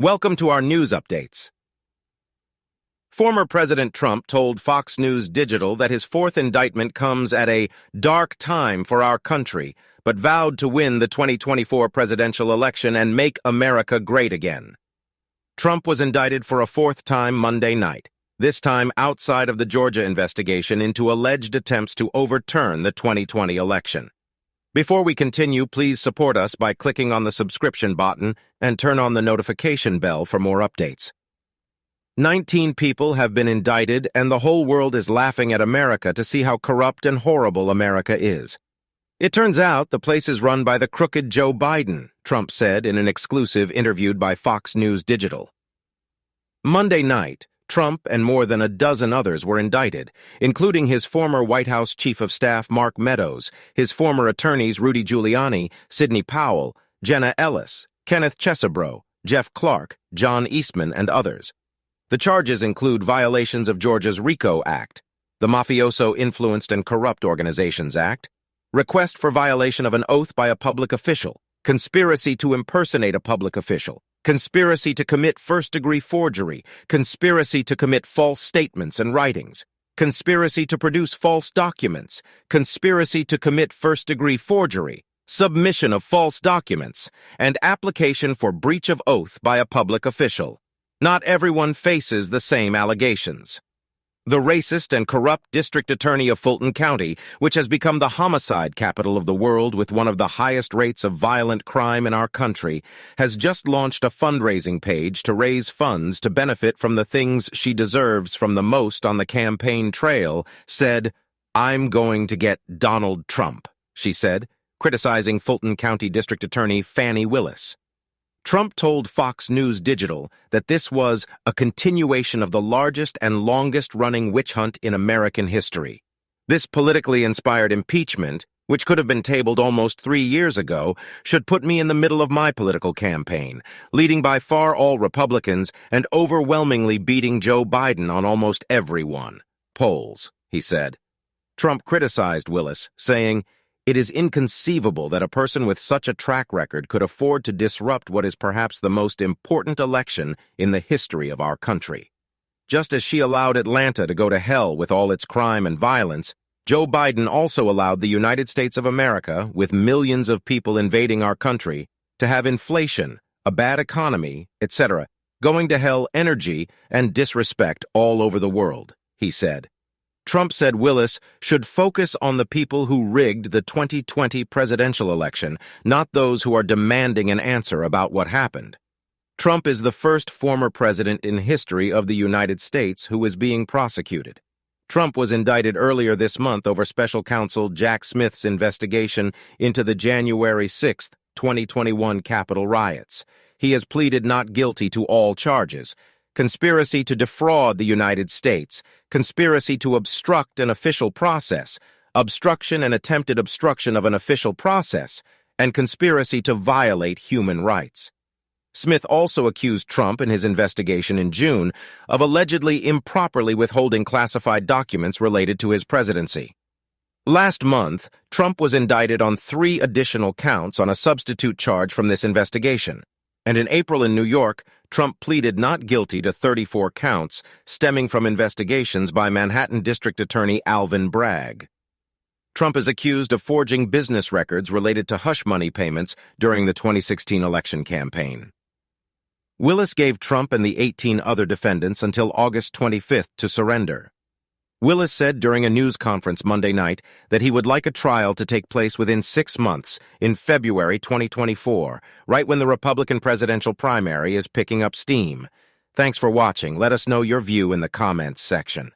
Welcome to our news updates. Former President Trump told Fox News Digital that his fourth indictment comes at a dark time for our country, but vowed to win the 2024 presidential election and make America great again. Trump was indicted for a fourth time Monday night, this time outside of the Georgia investigation into alleged attempts to overturn the 2020 election. Before we continue, please support us by clicking on the subscription button and turn on the notification bell for more updates. 19 people have been indicted, and the whole world is laughing at America to see how corrupt and horrible America is. It turns out the place is run by the crooked Joe Biden, Trump said in an exclusive interviewed by Fox News Digital. Monday night, Trump and more than a dozen others were indicted, including his former White House Chief of Staff Mark Meadows, his former attorneys Rudy Giuliani, Sidney Powell, Jenna Ellis, Kenneth Chesebro, Jeff Clark, John Eastman, and others. The charges include violations of Georgia's RICO Act, the Mafioso Influenced and Corrupt Organizations Act, request for violation of an oath by a public official, conspiracy to impersonate a public official, conspiracy to commit first-degree forgery, conspiracy to commit false statements and writings, conspiracy to produce false documents, conspiracy to commit first-degree forgery, submission of false documents, and application for breach of oath by a public official. Not everyone faces the same allegations. The racist and corrupt district attorney of Fulton County, which has become the homicide capital of the world with one of the highest rates of violent crime in our country, has just launched a fundraising page to raise funds to benefit from the things she deserves from the most on the campaign trail, said, "I'm going to get Donald Trump," she said, criticizing Fulton County District Attorney Fani Willis. Trump told Fox News Digital that this was a continuation of the largest and longest-running witch hunt in American history. This politically inspired impeachment, which could have been tabled almost 3 years ago, should put me in the middle of my political campaign, leading by far all Republicans and overwhelmingly beating Joe Biden on almost every one. Polls, he said. Trump criticized Willis, saying, "It is inconceivable that a person with such a track record could afford to disrupt what is perhaps the most important election in the history of our country. Just as she allowed Atlanta to go to hell with all its crime and violence, Joe Biden also allowed the United States of America, with millions of people invading our country, to have inflation, a bad economy, etc., going to hell energy and disrespect all over the world," he said. Trump said Willis should focus on the people who rigged the 2020 presidential election, not those who are demanding an answer about what happened. Trump is the first former president in history of the United States who is being prosecuted. Trump was indicted earlier this month over special counsel Jack Smith's investigation into the January 6, 2021 Capitol riots. He has pleaded not guilty to all charges: conspiracy to defraud the United States, conspiracy to obstruct an official process, obstruction and attempted obstruction of an official process, and conspiracy to violate human rights. Smith also accused Trump in his investigation in June of allegedly improperly withholding classified documents related to his presidency. Last month, Trump was indicted on 3 additional counts on a substitute charge from this investigation. And in April in New York, Trump pleaded not guilty to 34 counts stemming from investigations by Manhattan District Attorney Alvin Bragg. Trump is accused of forging business records related to hush money payments during the 2016 election campaign. Willis gave Trump and the 18 other defendants until August 25th to surrender. Willis said during a news conference Monday night that he would like a trial to take place within 6 months, in February 2024, right when the Republican presidential primary is picking up steam. Thanks for watching. Let us know your view in the comments section.